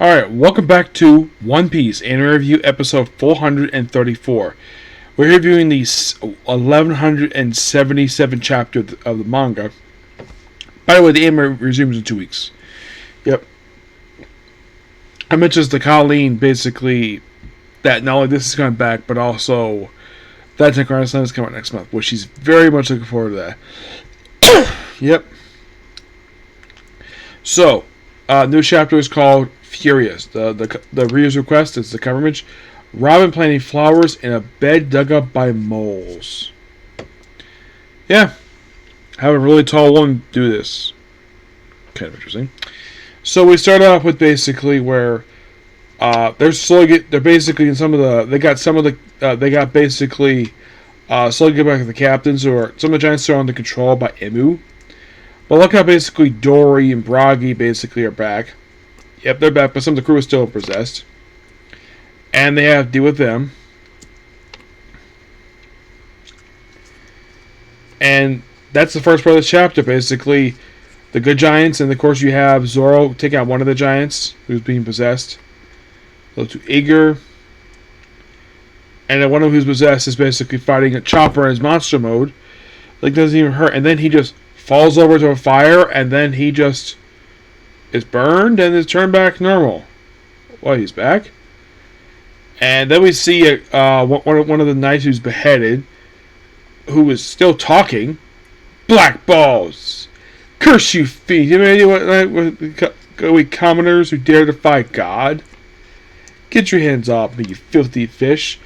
Alright, welcome back to One Piece Anime Review episode 434. We're reviewing the 1177 chapter of the manga. By the way, the anime resumes in 2 weeks. Yep. I mentioned the Colleen, basically, that not only this is coming back, but also that Attack on Titan is coming out next month, which she's very much looking forward to that. Yep. So, new chapter is called Furious. The reader's request is the cover image. Robin planting flowers in a bed dug up by moles. Yeah. Have a really tall one do this. Kind of interesting. So we start off with basically where they're basically in some of the they got basically slowly get back to the captains, or some of the giants are under control by Emu. But look how basically Dory and Bragi basically are back. Yep, they're back, but some of the crew is still possessed. And they have to deal with them. And that's the first part of the chapter, basically. The good giants, and of course you have Zoro take out one of the giants who's being possessed. Go to Igor. And then one of who's possessed is basically fighting a Chopper in his monster mode. Like, doesn't even hurt. And then he just falls over to a fire, and then he just is burned and is turned back normal. Well, he's back. And then we see one of the knights who's beheaded, who is still talking. Black balls! Curse you, fiend! You have any idea what we commoners who dare defy God? Get your hands off me, you filthy fish!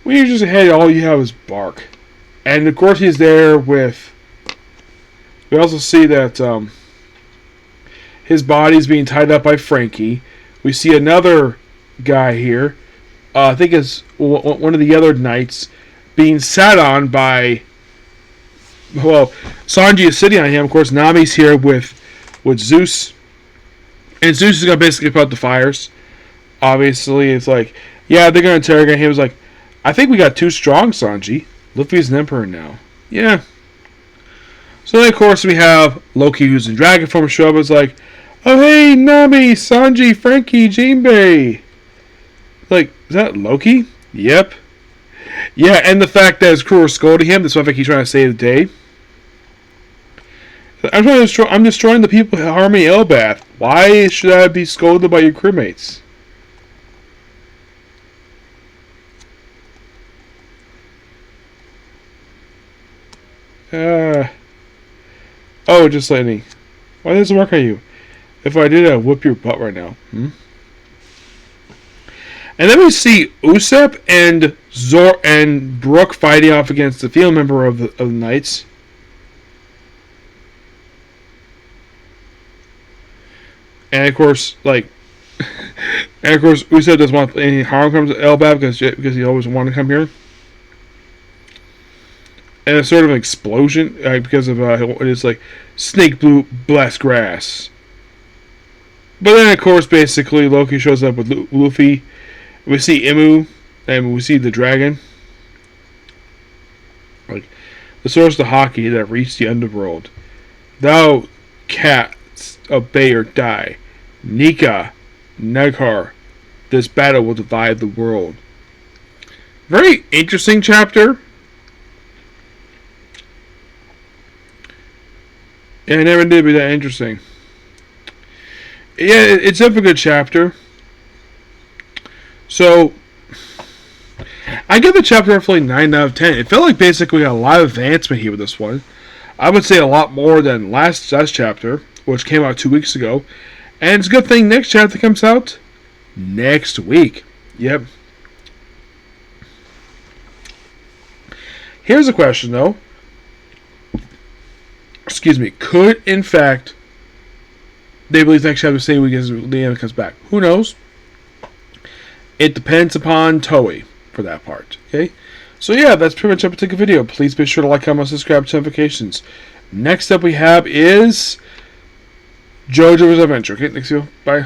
When you're just ahead, all you have is bark. And of course, he's there with. We also see that his body's being tied up by Frankie. We see another guy here. I think it's one of the other knights being sat on by. Well, Sanji is sitting on him. Of course, Nami's here with Zeus, and Zeus is gonna basically put out the fires. Obviously, it's like, yeah, they're gonna interrogate him. He was like, I think we got too strong, Sanji. Luffy's an emperor now. Yeah. So then, of course, we have Loki, who's in dragon form, show up. It's like, oh hey, Nami, Sanji, Frankie, Jinbei. Like, is that Loki? Yep. Yeah, and the fact that his crew are scolding him, that's why I think he's trying to save the day. I'm destroying the people of Harmony Elbath. Why should I be scolded by your crewmates? Oh, just lightning. Why doesn't it work on you? If I did, I'd whoop your butt right now. And then we see Usopp and Zoro and Brook fighting off against the field member of the Knights. And of course, Usopp doesn't want any harm comes to Elbaf because he always wanted to come here. And it's sort of an explosion because of it's like Snake Blue Blast Grass. But then, of course, basically Loki shows up with Luffy. We see Emu, and we see the dragon. Like the source of Haki that reached the underworld. Thou cats, obey or die. Nika, Neghar, this battle will divide the world. Very interesting chapter. Yeah, it never did be that interesting. Yeah, it's a good chapter. So, I give the chapter roughly 9 out of 10. It felt like basically we got a lot of advancement here with this one. I would say a lot more than last chapter, which came out 2 weeks ago. And it's a good thing next chapter comes out next week. Yep. Here's a question, though. Excuse me. Could, in fact, they release next chapter the same week as the end comes back? Who knows? It depends upon Toei for that part. Okay? So yeah, that's pretty much a particular video. Please be sure to like, comment, subscribe, to notifications. Next up we have is JoJo's Adventure. Okay, next video. Bye.